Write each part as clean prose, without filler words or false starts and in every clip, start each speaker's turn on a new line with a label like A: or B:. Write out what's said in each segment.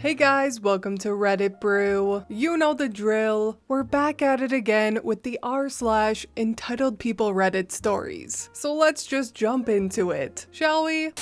A: Hey guys, welcome to Reddit Brew. You know the drill. We're back at it again with the r/entitled people Reddit stories. So let's just jump into it, shall we?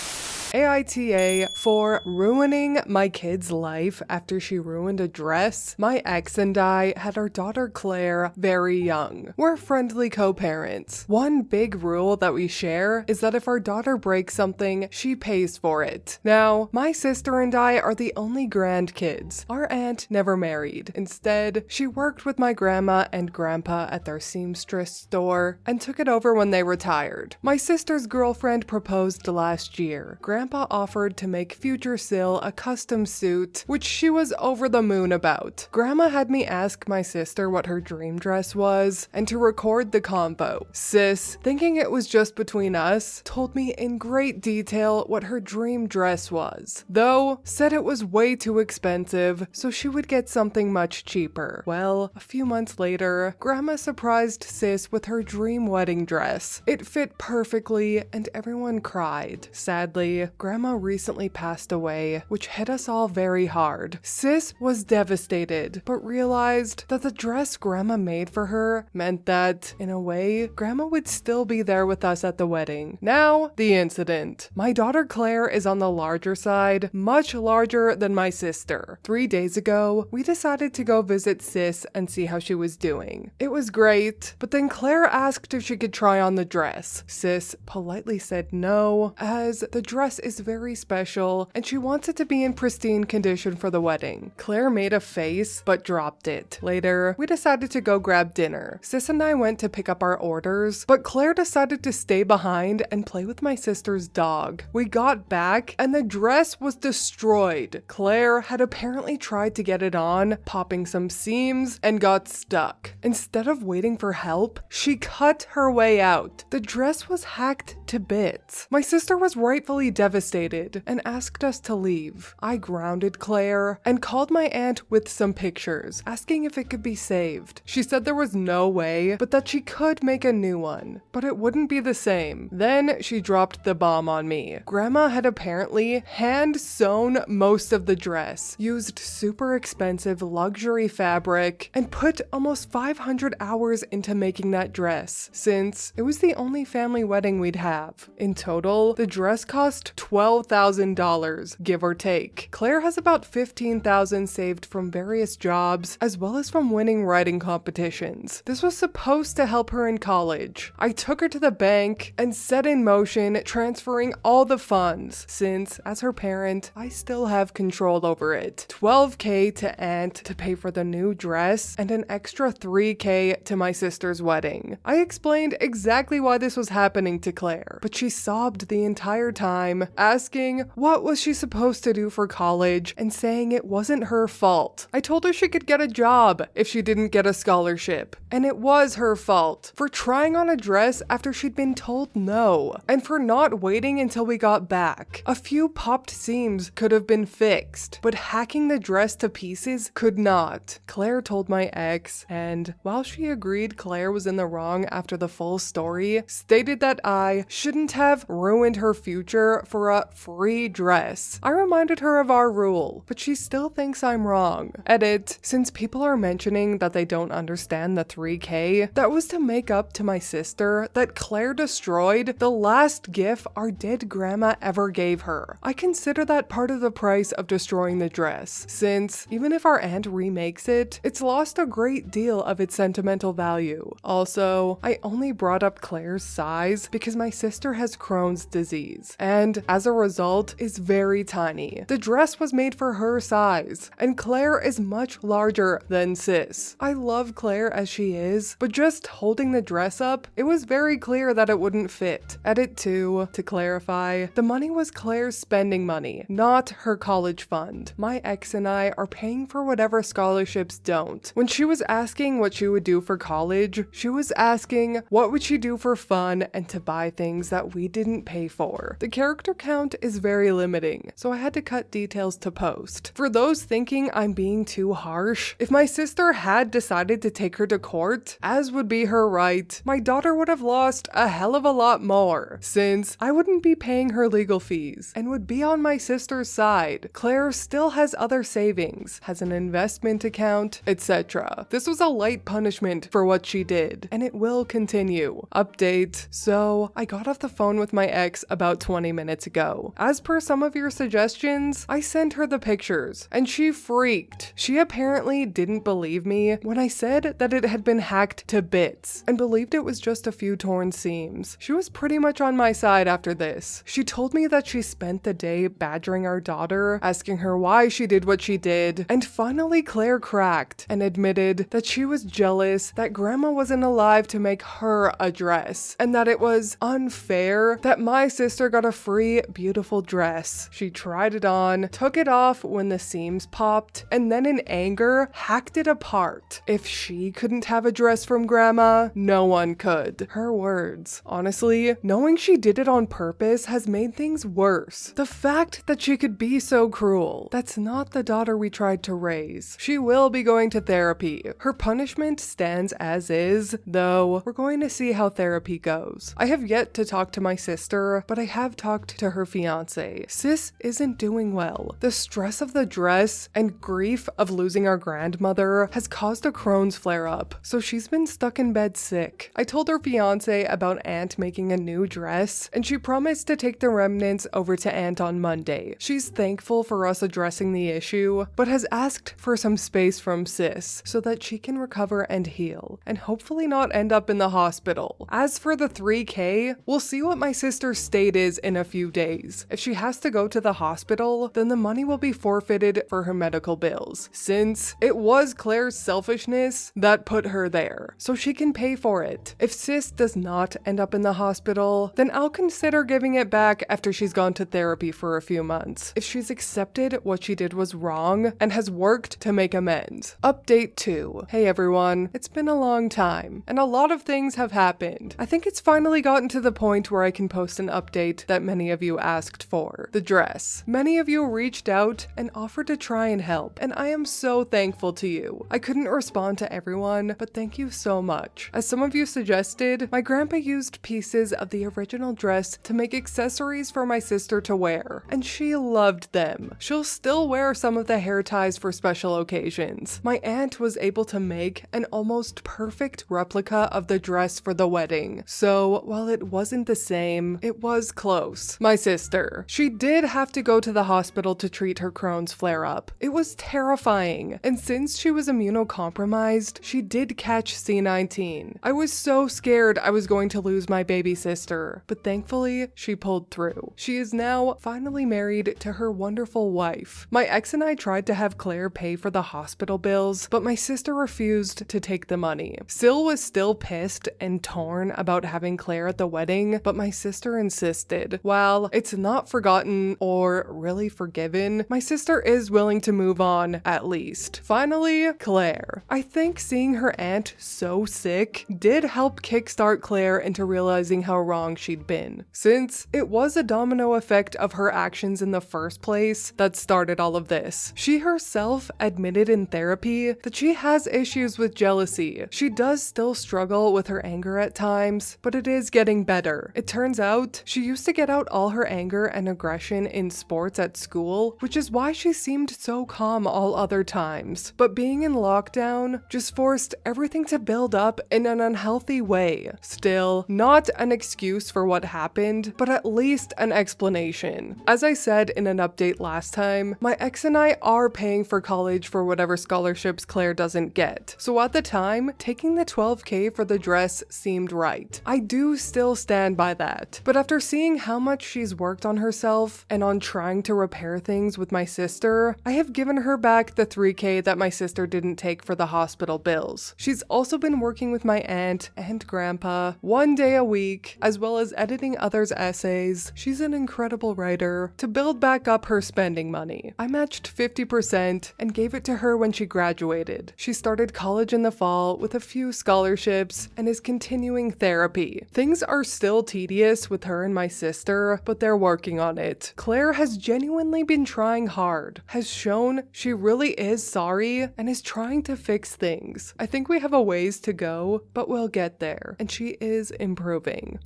A: AITA for ruining my kid's life after she ruined a dress. My ex and I had our daughter Claire very young. We're friendly co-parents. One big rule that we share is that if our daughter breaks something, she pays for it. Now, my sister and I are the only grandkids. Our aunt never married. Instead, she worked with my grandma and grandpa at their seamstress store and took it over when they retired. My sister's girlfriend proposed last year. Grandpa offered to make future Sil a custom suit, which she was over the moon about. Grandma had me ask my sister what her dream dress was and to record the combo. Sis, thinking it was just between us, told me in great detail what her dream dress was, though said it was way too expensive, so she would get something much cheaper. Well, a few months later, Grandma surprised Sis with her dream wedding dress. It fit perfectly and everyone cried. Sadly, Grandma recently passed away, which hit us all very hard. Sis was devastated, but realized that the dress Grandma made for her meant that, in a way, Grandma would still be there with us at the wedding. Now, the incident. My daughter Claire is on the larger side, much larger than my sister. 3 days ago, we decided to go visit Sis and see how she was doing. It was great, but then Claire asked if she could try on the dress. Sis politely said no, as the dress is very special and she wants it to be in pristine condition for the wedding. Claire made a face but dropped it. Later, we decided to go grab dinner. Sis and I went to pick up our orders, but Claire decided to stay behind and play with my sister's dog. We got back and the dress was destroyed. Claire had apparently tried to get it on, popping some seams, and got stuck. Instead of waiting for help, she cut her way out. The dress was hacked to bits. My sister was rightfully devastated and asked us to leave. I grounded Claire and called my aunt with some pictures, asking if it could be saved. She said there was no way, but that she could make a new one, but it wouldn't be the same. Then she dropped the bomb on me. Grandma had apparently hand-sewn most of the dress, used super expensive luxury fabric, and put almost 500 hours into making that dress, since it was the only family wedding we'd have. In total, the dress cost $12,000, give or take. Claire has about $15,000 saved from various jobs, as well as from winning writing competitions. This was supposed to help her in college. I took her to the bank and set in motion transferring all the funds, since, as her parent, I still have control over it. $12K to aunt to pay for the new dress, and an extra $3K to my sister's wedding. I explained exactly why this was happening to Claire, but she sobbed the entire time, asking what was she supposed to do for college and saying it wasn't her fault. I told her she could get a job if she didn't get a scholarship, and it was her fault for trying on a dress after she'd been told no, and for not waiting until we got back. A few popped seams could have been fixed, but hacking the dress to pieces could not. Claire told my ex, and while she agreed Claire was in the wrong after the full story, stated that I shouldn't have ruined her future for a free dress. I reminded her of our rule, but she still thinks I'm wrong. Edit, since people are mentioning that they don't understand the $3K, that was to make up to my sister that Claire destroyed the last gift our dead grandma ever gave her. I consider that part of the price of destroying the dress, since even if our aunt remakes it, it's lost a great deal of its sentimental value. Also, I only brought up Claire's size because my sister has Crohn's disease, and as a result is very tiny. The dress was made for her size, and Claire is much larger than Sis. I love Claire as she is, but just holding the dress up, it was very clear that it wouldn't fit. Edit 2, to clarify, the money was Claire's spending money, not her college fund. My ex and I are paying for whatever scholarships don't. When she was asking what she would do for college, she was asking what would she do for fun and to buy things things that we didn't pay for. The character count is very limiting, so I had to cut details to post. For those thinking I'm being too harsh, if my sister had decided to take her to court, as would be her right, my daughter would have lost a hell of a lot more, since I wouldn't be paying her legal fees and would be on my sister's side. Claire still has other savings, has an investment account, etc. This was a light punishment for what she did, and it will continue. Update. So, I got off the phone with my ex about 20 minutes ago. As per some of your suggestions, I sent her the pictures, and she freaked. She apparently didn't believe me when I said that it had been hacked to bits, and believed it was just a few torn seams. She was pretty much on my side after this. She told me that she spent the day badgering our daughter, asking her why she did what she did, and finally Claire cracked and admitted that she was jealous that grandma wasn't alive to make her a dress, and that it was unfair that my sister got a free, beautiful dress. She tried it on, took it off when the seams popped, and then in anger, hacked it apart. If she couldn't have a dress from grandma, no one could. Her words. Honestly, knowing she did it on purpose has made things worse. The fact that she could be so cruel. That's not the daughter we tried to raise. She will be going to therapy. Her punishment stands as is, though we're going to see how therapy goes. I have yet to talk to my sister, but I have talked to her fiance. Sis isn't doing well. The stress of the dress and grief of losing our grandmother has caused a Crohn's flare-up, so she's been stuck in bed sick. I told her fiance about Aunt making a new dress, and she promised to take the remnants over to Aunt on Monday. She's thankful for us addressing the issue, but has asked for some space from sis so that she can recover and heal, and hopefully not end up in the hospital. As for the 3K, we'll see what my sister's state is in a few days. If she has to go to the hospital, then the money will be forfeited for her medical bills, since it was Claire's selfishness that put her there, so she can pay for it. If sis does not end up in the hospital, then I'll consider giving it back after she's gone to therapy for a few months, if she's accepted what she did was wrong and has worked to make amends. Update 2. Hey everyone, it's been a long time, and a lot of things have happened. I think it's finally gotten to the point where I can post an update that many of you asked for. The dress. Many of you reached out and offered to try and help, and I am so thankful to you. I couldn't respond to everyone, but thank you so much. As some of you suggested, my grandpa used pieces of the original dress to make accessories for my sister to wear, and she loved them. She'll still wear some of the hair ties for special occasions. My aunt was able to make an almost perfect replica of the dress for the wedding, so while it wasn't the same, it was close. My sister. She did have to go to the hospital to treat her Crohn's flare-up. It was terrifying, and since she was immunocompromised, she did catch C19. I was so scared I was going to lose my baby sister, but thankfully, she pulled through. She is now finally married to her wonderful wife. My ex and I tried to have Claire pay for the hospital bills, but my sister refused to take the money. Sil was still pissed and torn about having Claire at the wedding, but my sister insisted. While it's not forgotten or really forgiven, my sister is willing to move on at least. Finally, Claire. I think seeing her aunt so sick did help kickstart Claire into realizing how wrong she'd been, since it was a domino effect of her actions in the first place that started all of this. She herself admitted in therapy that she has issues with jealousy. She does still struggle with her anger at times, but it is getting better. It turns out she used to get out all her anger and aggression in sports at school, which is why she seemed so calm all other times. But being in lockdown just forced everything to build up in an unhealthy way. Still, not an excuse for what happened, but at least an explanation. As I said in an update last time, my ex and I are paying for college for whatever scholarships Claire doesn't get. So at the time, taking the 12K for the dress seemed right. I do still stand by that. But after seeing how much she's worked on herself and on trying to repair things with my sister, I have given her back the 3K that my sister didn't take for the hospital bills. She's also been working with my aunt and grandpa 1 day a week, as well as editing others' essays. She's an incredible writer, to build back up her spending money. I matched 50% and gave it to her when she graduated. She started college in the fall with a few scholarships and is continuing therapy. Things are still still tedious with her and my sister, but they're working on it. Claire has genuinely been trying hard, has shown she really is sorry, and is trying to fix things. I think we have a ways to go, but we'll get there, and she is improving.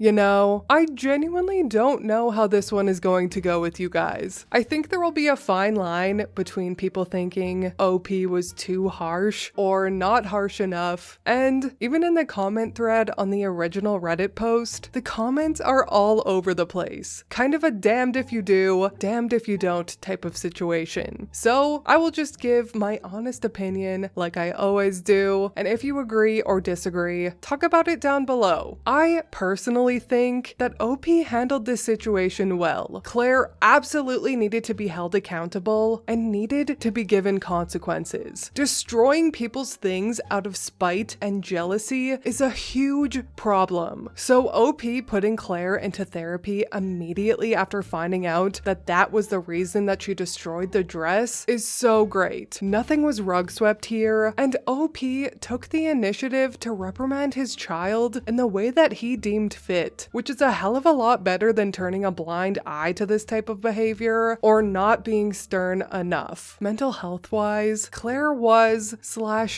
A: You know, I genuinely don't know how this one is going to go with you guys. I think there will be a fine line between people thinking OP was too harsh or not harsh enough, and even in the comment thread on the original Reddit post, the comments are all over the place. Kind of a damned if you do, damned if you don't type of situation. So I will just give my honest opinion like I always do, and if you agree or disagree, talk about it down below. I personally think that OP handled this situation well. Claire absolutely needed to be held accountable and needed to be given consequences. Destroying people's things out of spite and jealousy is a huge problem. So OP putting Claire into therapy immediately after finding out that that was the reason that she destroyed the dress is so great. Nothing was rug swept here, and OP took the initiative to reprimand his child in the way that he deemed fit, which is a hell of a lot better than turning a blind eye to this type of behavior or not being stern enough. Mental health wise, Claire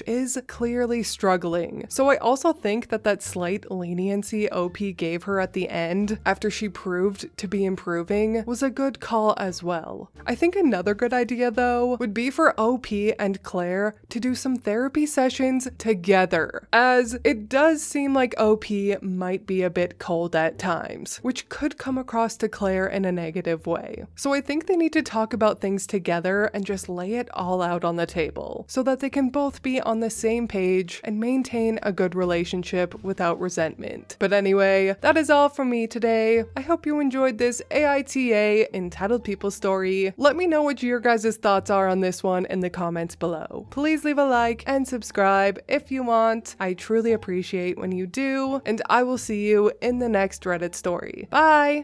A: is clearly struggling. So I also think that that slight leniency OP gave her at the end after she proved to be improving was a good call as well. I think another good idea though would be for OP and Claire to do some therapy sessions together, as it does seem like OP might be a bit cold at times, which could come across to Claire in a negative way. So I think they need to talk about things together and just lay it all out on the table so that they can both be on the same page and maintain a good relationship without resentment. But anyway, that is all from me today. I hope you enjoyed this AITA Entitled People story. Let me know what your guys' thoughts are on this one in the comments below. Please leave a like and subscribe if you want. I truly appreciate when you do, and I will see you in the next Reddit story. Bye!